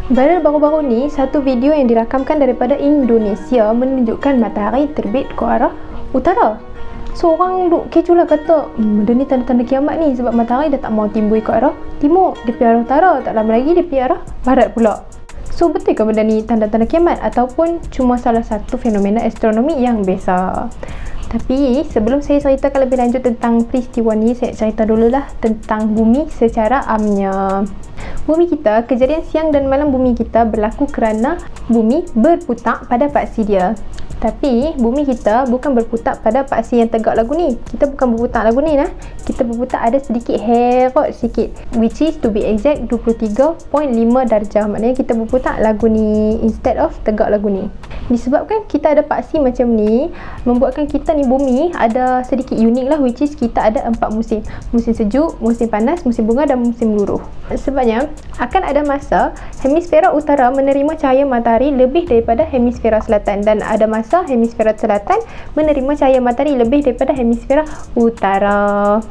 Viral baru-baru ni, satu video yang dirakamkan daripada Indonesia menunjukkan matahari terbit ke arah utara. So orang duk kecoh lah kata, benda ni tanda-tanda kiamat ni sebab matahari dah tak mau timbul ke arah timur, dia pergi arah utara, tak lama lagi dia pergi arah barat pula. So betul ke benda ni tanda-tanda kiamat ataupun cuma salah satu fenomena astronomi yang biasa? Tapi sebelum saya ceritakan lebih lanjut tentang peristiwa ni, saya cerita dululah tentang bumi secara amnya. Bumi kita, kejadian siang dan malam bumi kita berlaku kerana bumi berputar pada paksi dia. Tapi bumi kita bukan berputar pada paksi yang tegak lagu ni. Kita bukan berputar lagu ni lah. Kita berputar ada sedikit herot sikit, which is to be exact 23.5 darjah. Maknanya kita berputar lagu ni instead of tegak lagu ni. Disebabkan kita ada paksi macam ni, membuatkan kita ni bumi ada sedikit unik lah, which is kita ada 4 musim. Musim sejuk, musim panas, musim bunga dan musim luruh. Sebabnya akan ada masa hemisfera utara menerima cahaya matahari lebih daripada hemisfera selatan, dan ada masa hemisfera selatan menerima cahaya matahari lebih daripada hemisfera utara.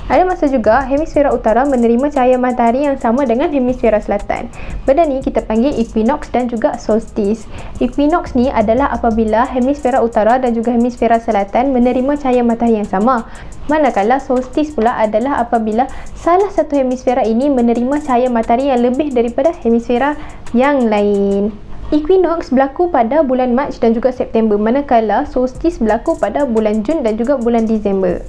Ada masa juga hemisfera utara menerima cahaya matahari yang sama dengan hemisfera selatan. Benda ni kita panggil equinox dan juga solstice. Equinox ni adalah apabila hemisfera utara dan juga hemisfera selatan menerima cahaya matahari yang sama. Manakala solstice pula adalah apabila salah satu hemisfera ini menerima cahaya matahari yang lebih daripada hemisfera yang lain. Equinox berlaku pada bulan Mac dan juga September, manakala solstice berlaku pada bulan Jun dan juga bulan Disember.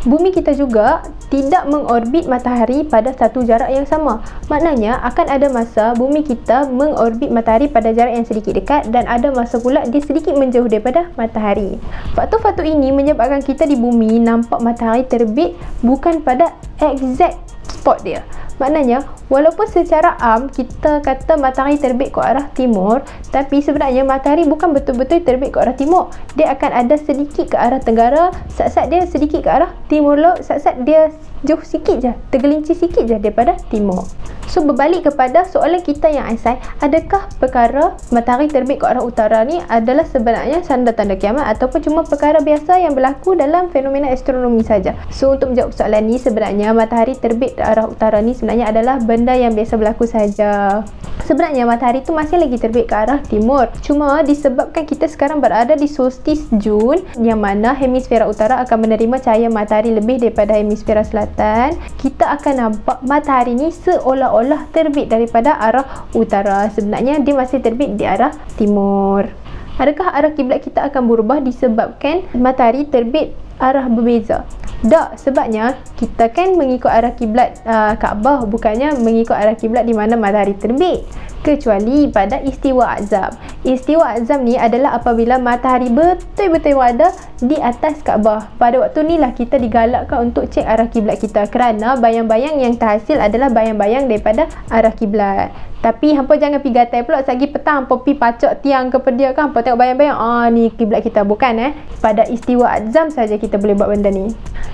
Bumi kita juga tidak mengorbit matahari pada satu jarak yang sama. Maknanya akan ada masa bumi kita mengorbit matahari pada jarak yang sedikit dekat, dan ada masa pula dia sedikit menjauh daripada matahari. Faktor-faktor ini menyebabkan kita di bumi nampak matahari terbit bukan pada exact spot dia. Maknanya walaupun secara am kita kata matahari terbit ke arah timur, tapi sebenarnya matahari bukan betul-betul terbit ke arah timur. Dia akan ada sedikit ke arah tenggara, sat-sat dia sedikit ke arah timur laut, sat-sat dia jauh sikit je, tergelincir sikit je daripada timur. So berbalik kepada soalan kita yang asal, adakah perkara matahari terbit ke arah utara ni adalah sebenarnya tanda-tanda kiamat ataupun cuma perkara biasa yang berlaku dalam fenomena astronomi saja? So untuk menjawab soalan ni, sebenarnya matahari terbit ke arah utara ni sebenarnya adalah benda yang biasa berlaku saja. Sebenarnya matahari tu masih lagi terbit ke arah timur. Cuma disebabkan kita sekarang berada di solstice Jun, yang mana hemisfera utara akan menerima cahaya matahari lebih daripada hemisfera selatan, kita akan nampak matahari ni seolah-olah terbit daripada arah utara. Sebenarnya dia masih terbit di arah timur. Adakah arah kiblat kita akan berubah disebabkan matahari terbit arah berbeza? Tak, sebabnya kita kan mengikut arah kiblat Kaabah, bukannya mengikut arah kiblat di mana matahari terbit. Kecuali pada istiwa azam. Istiwa azam ni adalah apabila matahari betul-betul berada di atas Kaabah. Pada waktu ni lah kita digalakkan untuk cek arah kiblat kita, kerana bayang-bayang yang terhasil adalah bayang-bayang daripada arah kiblat. Tapi hampa jangan pergi gatai pula sagi petang hampa pergi pacak tiang ke pedia kan, hampa tengok bayang-bayang, ni kiblat kita. Bukan pada istiwa azam saja kita boleh buat benda ni.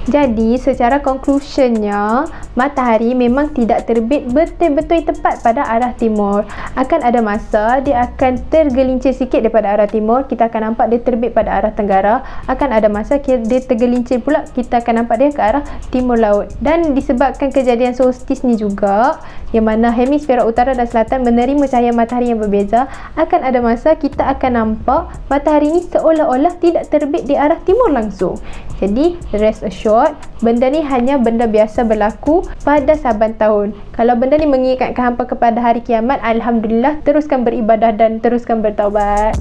Jadi secara conclusionnya, matahari memang tidak terbit betul-betul tepat pada arah timur. Akan ada masa dia akan tergelincir sikit daripada arah timur, kita akan nampak dia terbit pada arah tenggara. Akan ada masa dia tergelincir pula, kita akan nampak dia ke arah timur laut. Dan disebabkan kejadian solstice ni juga, yang mana hemisfera utara dan selatan menerima cahaya matahari yang berbeza, akan ada masa kita akan nampak matahari ni seolah-olah tidak terbit di arah timur langsung. Jadi rest assured, benda ni hanya benda biasa berlaku pada saban tahun. Kalau benda ni mengingatkan hampa kepada hari kiamat, alhamdulillah, teruskan beribadah dan teruskan bertaubat.